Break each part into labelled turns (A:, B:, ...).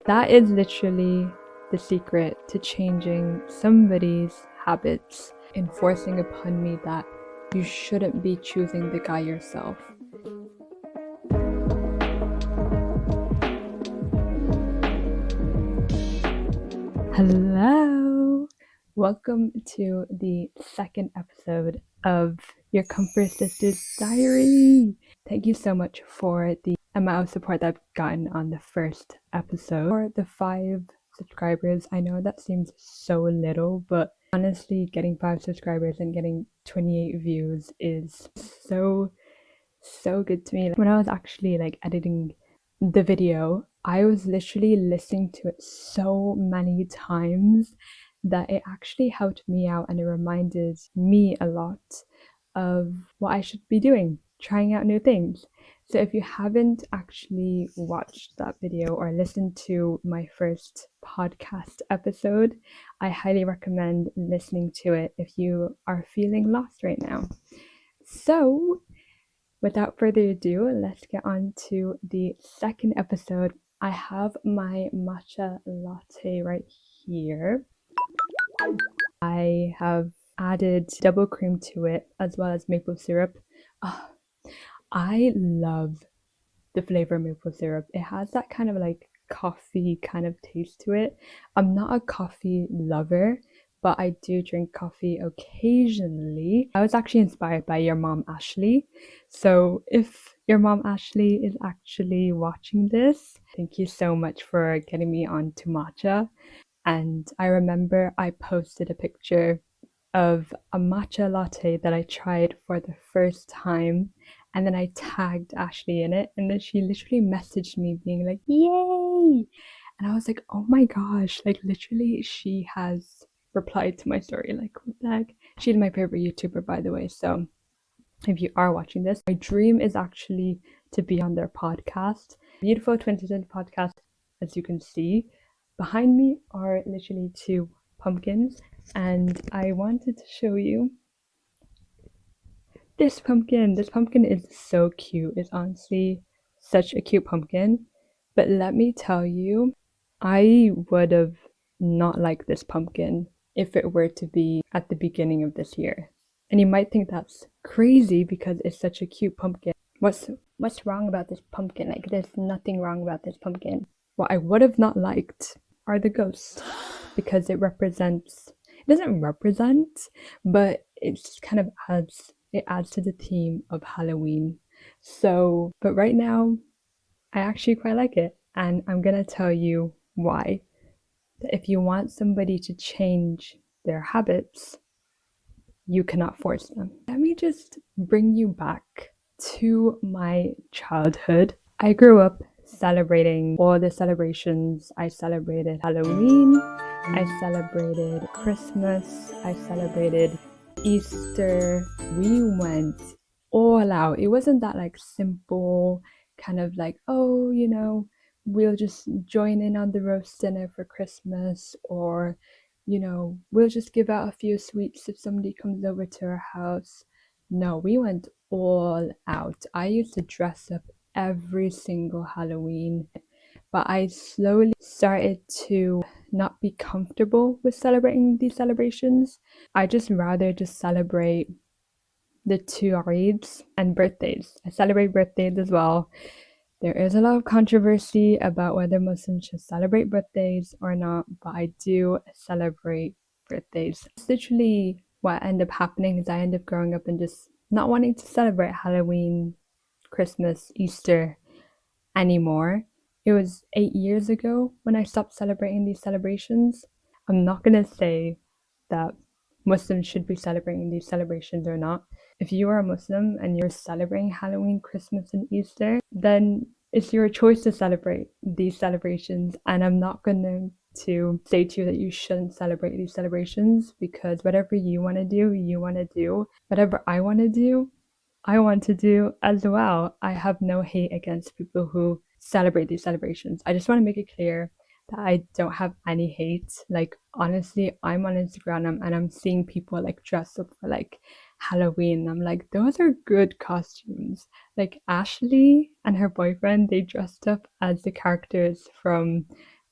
A: That is literally the secret to changing somebody's habits, enforcing upon me that you shouldn't be choosing the guy yourself. Hello! Welcome to the second episode of your Comfort Sisters Diary. Thank you so much for the amount of support that I've gotten on the first episode. For the 5 subscribers, I know that seems so little, but honestly, getting 5 subscribers and getting 28 views is so good to me. When I was actually editing the video, I was literally listening to it so many times that it actually helped me out, and it reminded me a lot of what I should be doing, trying out new things. So if you haven't actually watched that video or listened to my first podcast episode, I highly recommend listening to it if you are feeling lost right now. So without further ado, let's get on to the second episode. I have my matcha latte right here. I have added double cream to it as well as maple syrup. Oh, I love the flavor of maple syrup. It has that kind of coffee kind of taste to it. I'm not a coffee lover, but I do drink coffee occasionally. I was actually inspired by your mom, Ashley. So if your mom, Ashley, is actually watching this, thank you so much for getting me onto matcha. And I remember I posted a picture of a matcha latte that I tried for the first time, and then I tagged Ashley in it, and then she literally messaged me being like, yay! And I was like, oh my gosh, literally she has replied to my story. What the heck? She's my favorite YouTuber, by the way, so if you are watching this, my dream is actually to be on their podcast. Beautiful Twin podcast. As you can see behind me are literally 2 pumpkins, and I wanted to show you this pumpkin. This pumpkin is so cute. It's honestly such a cute pumpkin, but let me tell you, I would have not liked this pumpkin if it were to be at the beginning of this year. And you might think that's crazy because it's such a cute pumpkin. What's wrong about this pumpkin? There's nothing wrong about this pumpkin. What I would have not liked are the ghosts, because it doesn't represent, but it just kind of adds to the theme of Halloween. So, but right now, I actually quite like it, and I'm gonna tell you why. If you want somebody to change their habits, you cannot force them. Let me just bring you back to my childhood. I grew up celebrating all the celebrations. I celebrated Halloween, I celebrated Christmas, I celebrated Easter. We went all out. It wasn't that simple kind of oh, we'll just join in on the roast dinner for Christmas, or we'll just give out a few sweets if somebody comes over to our house. No, we went all out. I used to dress up every single Halloween, but I slowly started to not be comfortable with celebrating these celebrations. I just rather celebrate the 2 Eids and birthdays. I celebrate birthdays as well. There is a lot of controversy about whether Muslims should celebrate birthdays or not, but I do celebrate birthdays. It's literally what ended up happening is I ended up growing up and just not wanting to celebrate Halloween, Christmas, Easter anymore. It was 8 years ago when I stopped celebrating these celebrations. I'm not gonna say that Muslims should be celebrating these celebrations or not. If you are a Muslim and you're celebrating Halloween, Christmas, and Easter, then it's your choice to celebrate these celebrations. And I'm not going to say to you that you shouldn't celebrate these celebrations, because whatever you want to do, you want to do. Whatever I want to do, I want to do as well. I have no hate against people who celebrate these celebrations. I just want to make it clear that I don't have any hate. Honestly, I'm on Instagram and I'm seeing people dress up for Halloween. I'm like, those are good costumes. Ashley and her boyfriend, they dressed up as the characters from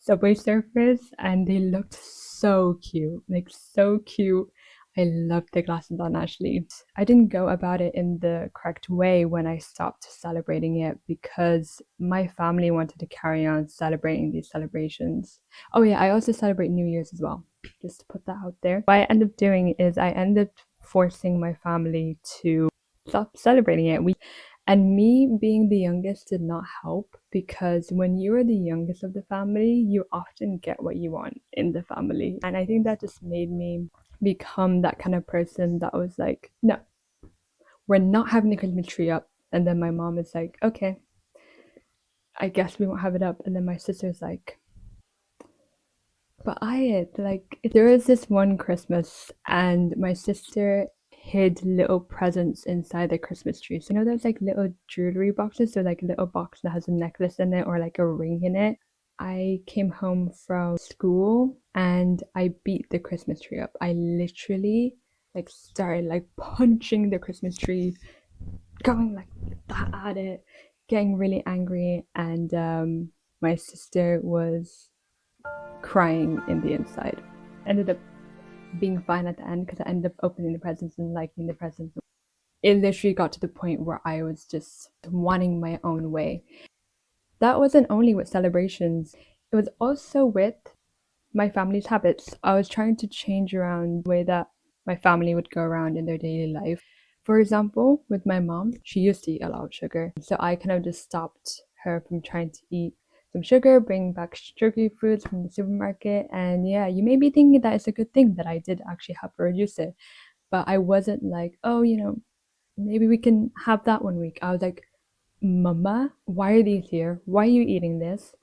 A: Subway Surfers, and they looked so cute, like so cute. I loved the glasses on Ashley. I didn't go about it in the correct way when I stopped celebrating it because my family wanted to carry on celebrating these celebrations. Oh yeah, I also celebrate New Year's as well, just to put that out there. What I end up doing is I end up forcing my family to stop celebrating it. And me being the youngest did not help because when you are the youngest of the family, you often get what you want in the family. And I think that just made me become that kind of person that was like, no, we're not having the Christmas tree up. And then my mom is like, okay, I guess we won't have it up. And then my sister's like, but like, there was this one Christmas and my sister hid little presents inside the Christmas tree. So, you know, there's like little jewelry boxes, so like a little box that has a necklace in it or like a ring in it. I came home from school and I beat the Christmas tree up. I literally like started like punching the Christmas tree, going like that at it, getting really angry, and my sister was crying in the inside. Ended up being fine at the end because I ended up opening the presents and liking the presents. It literally got to the point where I was just wanting my own way. That wasn't only with celebrations, it was also with my family's habits. I was trying to change around the way that my family would go around in their daily life. For example, with my mom, she used to eat a lot of sugar. So I kind of just stopped her from trying to eat some sugar, bring back sugary foods from the supermarket. And yeah, you may be thinking that it's a good thing that I did actually help her reduce it. But I wasn't like, oh, you know, maybe we can have that one week. I was like, Mama, why are these here? Why are you eating this?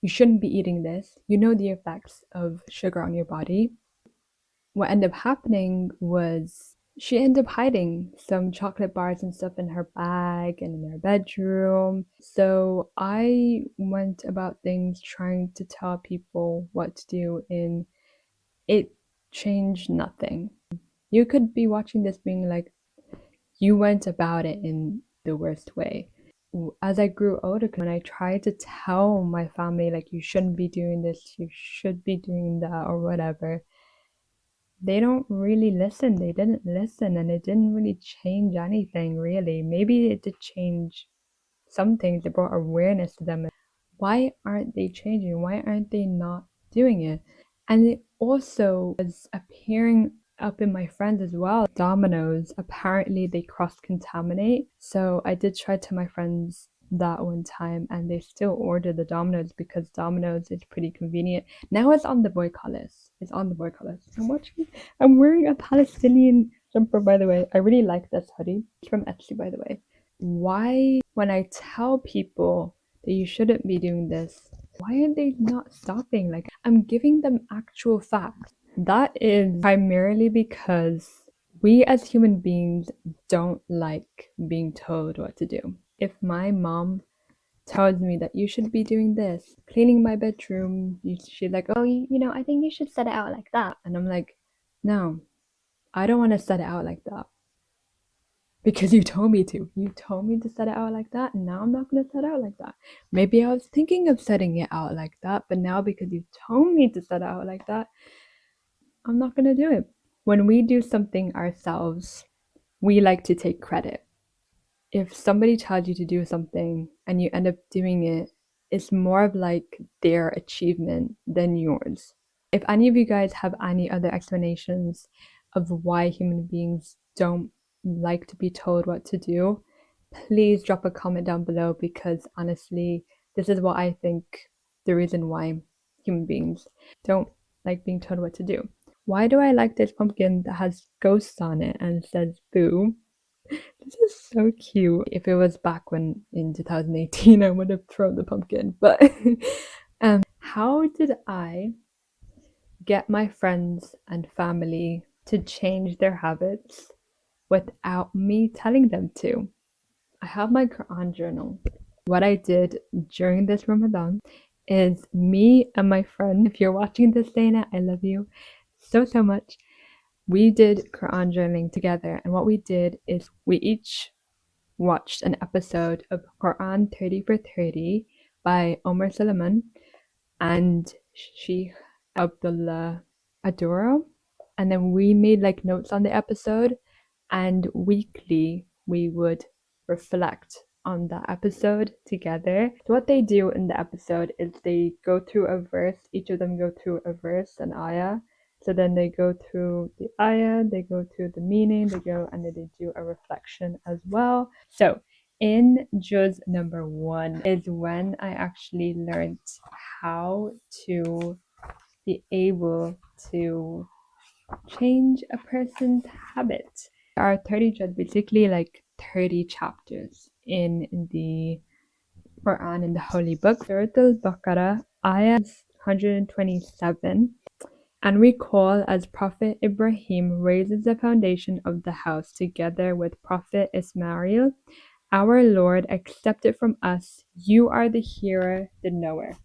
A: You shouldn't be eating this. You know the effects of sugar on your body. What ended up happening was she ended up hiding some chocolate bars and stuff in her bag and in her bedroom. So I went about things trying to tell people what to do, and it changed nothing. You could be watching this being like, you went about it in the worst way. As I grew older, when I tried to tell my family, like, you shouldn't be doing this, you should be doing that, or whatever, they don't really listen. They didn't listen, and it didn't really change anything, really. Maybe it did change some things, it brought awareness to them. Why aren't they changing? Why aren't they not doing it? And it also was appearing up in my friends as well. Dominoes, apparently they cross-contaminate. So I did try to my friends that one time and they still order the Dominoes because Dominoes is pretty convenient. Now it's on the boycott list. It's on the boycott list. I'm wearing a Palestinian jumper, by the way. I really like this hoodie. It's from Etsy, by the way. Why, when I tell people that you shouldn't be doing this, why are they not stopping? Like, I'm giving them actual facts. That is primarily because we as human beings don't like being told what to do. If my mom tells me that you should be doing this, cleaning my bedroom, she's like, oh, you know, I think you should set it out like that. And I'm like, no, I don't want to set it out like that. Because you told me to. You told me to set it out like that, and now I'm not going to set it out like that. Maybe I was thinking of setting it out like that, but now because you told me to set it out like that, I'm not going to do it. When we do something ourselves, we like to take credit. If somebody tells you to do something and you end up doing it, it's more of like their achievement than yours. If any of you guys have any other explanations of why human beings don't like to be told what to do, please drop a comment down below because honestly, this is what I think the reason why human beings don't like being told what to do. Why do I like this pumpkin that has ghosts on it and says boo? This is so cute. If it was back when in 2018, I would have thrown the pumpkin. But how did I get my friends and family to change their habits without me telling them to? I have my Quran journal. What I did during this Ramadan is me and my friend, if you're watching this, Dana, I love you so, so much. We did Quran journaling together, and what we did is we each watched an episode of Quran 30 for 30 by Omar Suleiman, and Sheikh Abdullah Adoro. And then we made like notes on the episode, and weekly we would reflect on that episode together. So what they do in the episode is they go through a verse, each of them go through a verse, an ayah. So then they go through the ayah, they go through the meaning, and then they do a reflection as well. So in juz number 1 is when I actually learned how to be able to change a person's habits. There are 30 juz, basically like 30 chapters in the Quran, in the Holy Book. Surah Al-Baqarah, ayah 127. And recall as Prophet Ibrahim raises the foundation of the house together with Prophet Ismail. Our Lord, accept it from us. You are the hearer, the knower.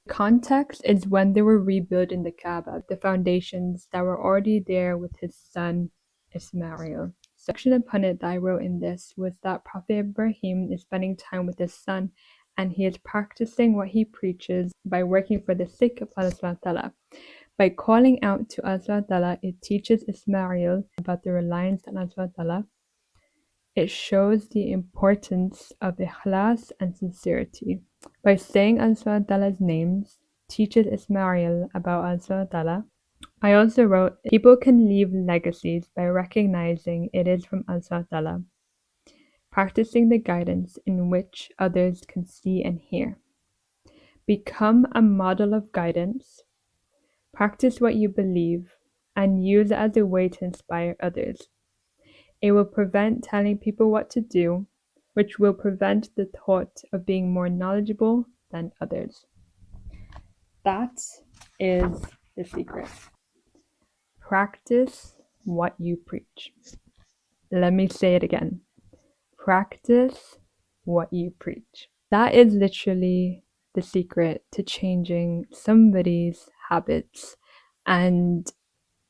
A: Context is when they were rebuilding the Kaaba, the foundations that were already there with his son Ismail. Section upon it that I wrote in this was that Prophet Ibrahim is spending time with his son, and he is practicing what he preaches by working for the sake of Allah subhanahu wa ta'ala. By calling out to Allah subhanahu wa ta'ala, it teaches Ismail about the reliance on Allah subhanahu wa ta'ala. It shows the importance of ikhlas and sincerity. By saying Allah subhanahu wa ta'ala's names, teaches Ismail about Allah subhanahu wa ta'ala. I also wrote, people can leave legacies by recognizing it is from Allah subhanahu wa ta'ala, practicing the guidance in which others can see and hear. Become a model of guidance. Practice what you believe and use it as a way to inspire others. It will prevent telling people what to do, which will prevent the thought of being more knowledgeable than others. That is the secret. Practice what you preach. Let me say it again. Practice what you preach. That is literally the secret to changing somebody's habits. And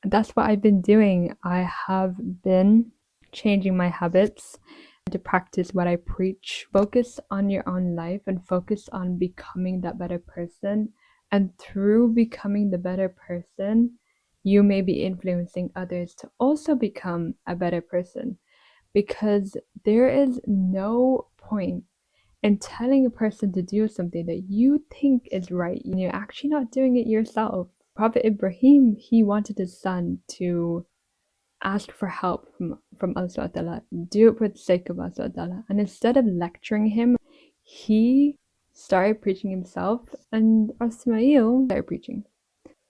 A: that's what I've been doing. I have been changing my habits to practice what I preach. Focus on your own life and focus on becoming that better person. And through becoming the better person, you may be influencing others to also become a better person. Because there is no point in telling a person to do something that you think is right, you're actually not doing it yourself. Prophet Ibrahim, he wanted his son to ask for help from Allah subhanahu wa ta'ala, do it for the sake of Allah subhanahu wa ta'ala. And instead of lecturing him, he started preaching himself, and Ismail started preaching.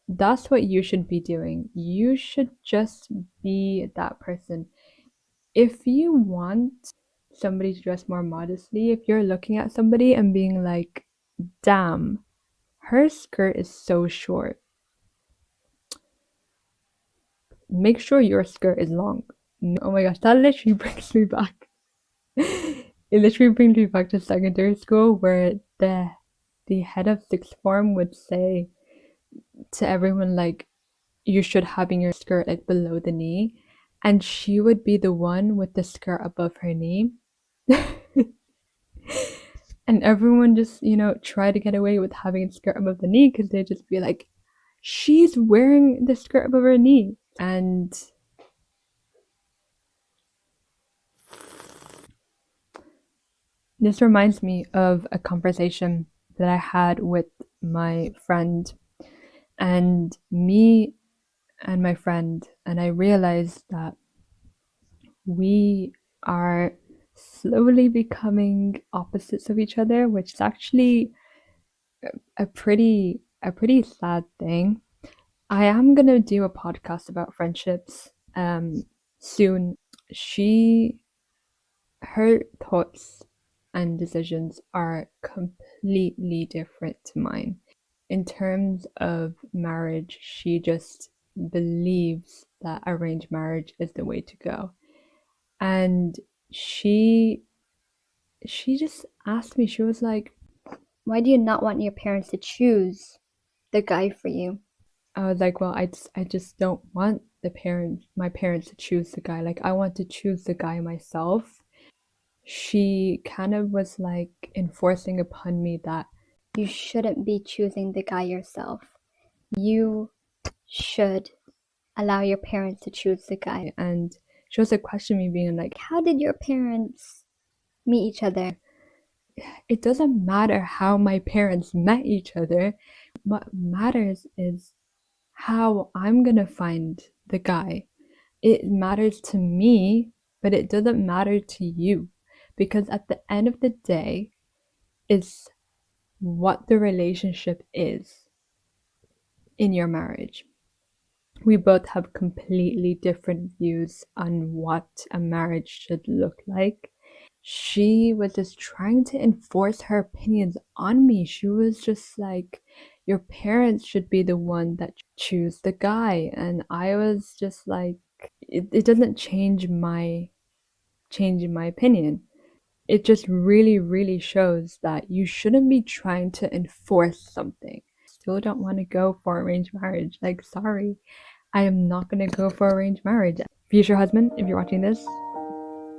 A: That's what you should be doing. You should just be that person. If you want somebody to dress more modestly, if you're looking at somebody and being like, damn, her skirt is so short, make sure your skirt is long. Oh my gosh, that literally brings me back. It literally brings me back to secondary school, where the head of sixth form would say to everyone, like, you should having your skirt like below the knee, and she would be the one with the skirt above her knee. And everyone just, try to get away with having a skirt above the knee, because they'd just be like, she's wearing the skirt above her knee. And this reminds me of a conversation that I had with my friend, and me and my friend, and I realized that we are slowly becoming opposites of each other, which is actually a pretty sad thing. I am gonna do a podcast about friendships soon. Her thoughts and decisions are completely different to mine. In terms of marriage, she just believes that arranged marriage is the way to go. And she just asked me, she was like,
B: why do you not want your parents to choose the guy for you?
A: I was like, well, I just don't want my parents to choose the guy. Like, I want to choose the guy myself. She kind of was like enforcing upon me that
B: you shouldn't be choosing the guy yourself. You should allow your parents to choose the guy.
A: And she also questioned me, being like,
B: how did your parents meet each other?
A: It doesn't matter how my parents met each other. What matters is how I'm gonna find the guy. It matters to me, but it doesn't matter to you. Because at the end of the day, it's what the relationship is in your marriage. We both have completely different views on what a marriage should look like. She was just trying to enforce her opinions on me. She was just like, your parents should be the one that choose the guy. And I was just like, it doesn't change my opinion. It just really, really shows that you shouldn't be trying to enforce something. Still don't want to go for arranged marriage. Like, sorry, I am not going to go for arranged marriage. Future husband, if you're watching this,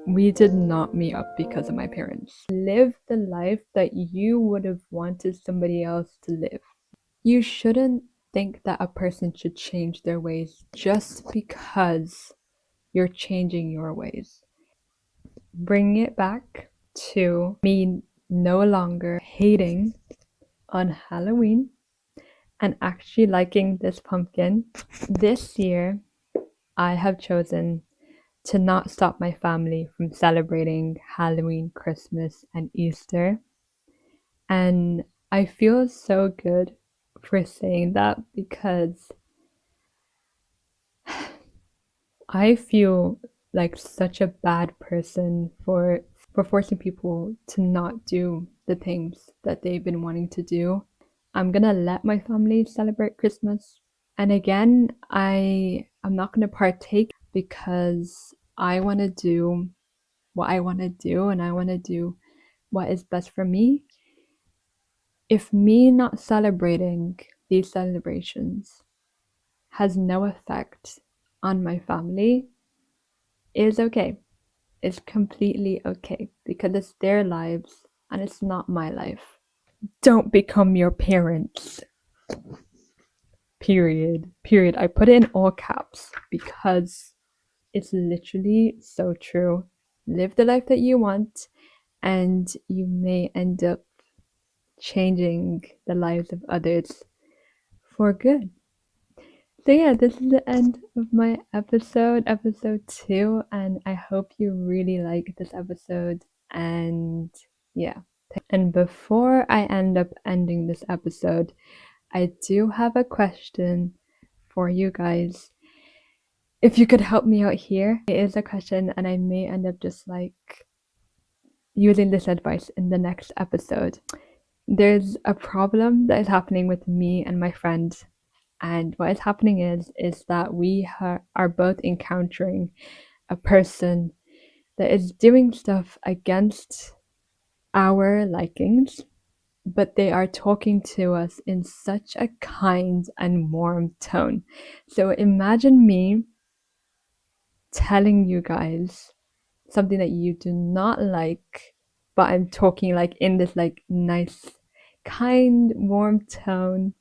A: we did not meet up because of my parents. Live the life that you would have wanted somebody else to live. You shouldn't think that a person should change their ways just because you're changing your ways. Bring it back to me no longer hating on Halloween and actually liking this pumpkin. This year, I have chosen to not stop my family from celebrating Halloween, Christmas, and Easter. And I feel so good for saying that because I feel like such a bad person for forcing people to not do the things that they've been wanting to do. I'm gonna let my family celebrate Christmas. And again, I'm not gonna partake because I want to do what I want to do and I want to do what is best for me. If me not celebrating these celebrations has no effect on my family, it is okay. It's completely okay because it's their lives and it's not my life. Don't become your parents. Period. Period. I put it in all caps because it's literally so true. Live the life that you want, and you may end up changing the lives of others for good. So yeah, this is the end of my episode 2, and I hope you really like this episode. And yeah. And before I end up ending this episode, I do have a question for you guys. If you could help me out here, it is a question, and I may end up just like using this advice in the next episode. There's a problem that is happening with me and my friend, and what is happening is that we are both encountering a person that is doing stuff against our likings, but they are talking to us in such a kind and warm tone. So imagine me telling you guys something that you do not like, but I'm talking like in this like nice, kind, warm tone,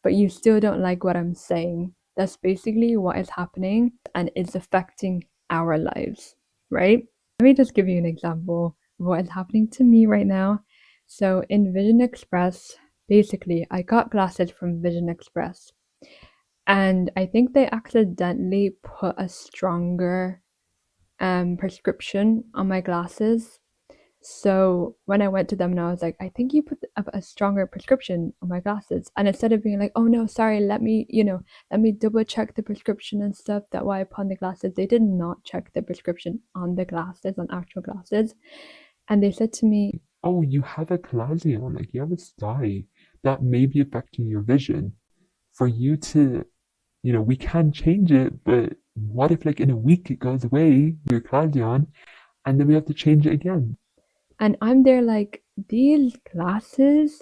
A: but you still don't like what I'm saying. That's basically what is happening and it's affecting our lives, right? Let me just give you an example of what is happening to me right now. So in Vision Express, basically, I got glasses from Vision Express, and I think they accidentally put a stronger prescription on my glasses. So when I went to them and I was like, I think you put a stronger prescription on my glasses. And instead of being like, oh no, sorry, let me double check the prescription and stuff, that why I put on the glasses, they did not check the prescription on the glasses, on actual glasses. And they said to me,
C: oh, you have a on, like you have a sty that may be affecting your vision. For you to, we can change it, but what if like in a week it goes away, your on, and then we have to change it again?
A: And I'm there like, these glasses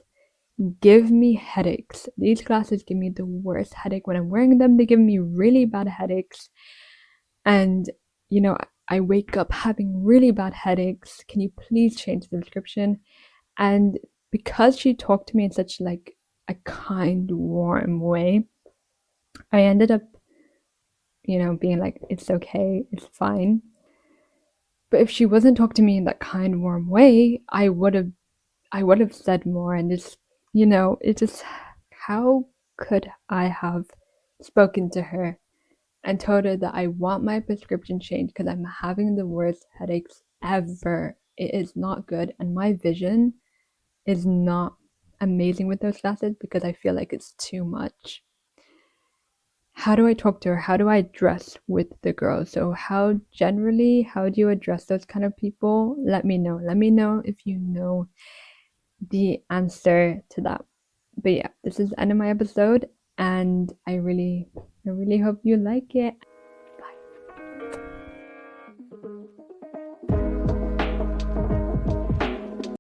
A: give me headaches. These glasses give me the worst headache. When I'm wearing them, they give me really bad headaches. And, I wake up having really bad headaches. Can you please change the prescription? And because she talked to me in such like a kind, warm way, I ended up, being like, it's okay, it's fine. But if she wasn't talking to me in that kind, warm way, I would have said more and just, it just, how could I have spoken to her and told her that I want my prescription changed because I'm having the worst headaches ever. It is not good, and my vision is not amazing with those glasses because I feel like it's too much. How do I talk to her? How do I address with the girls? So how do you address those kind of people? Let me know. Let me know if you know the answer to that. But yeah, this is the end of my episode, and I really hope you like it.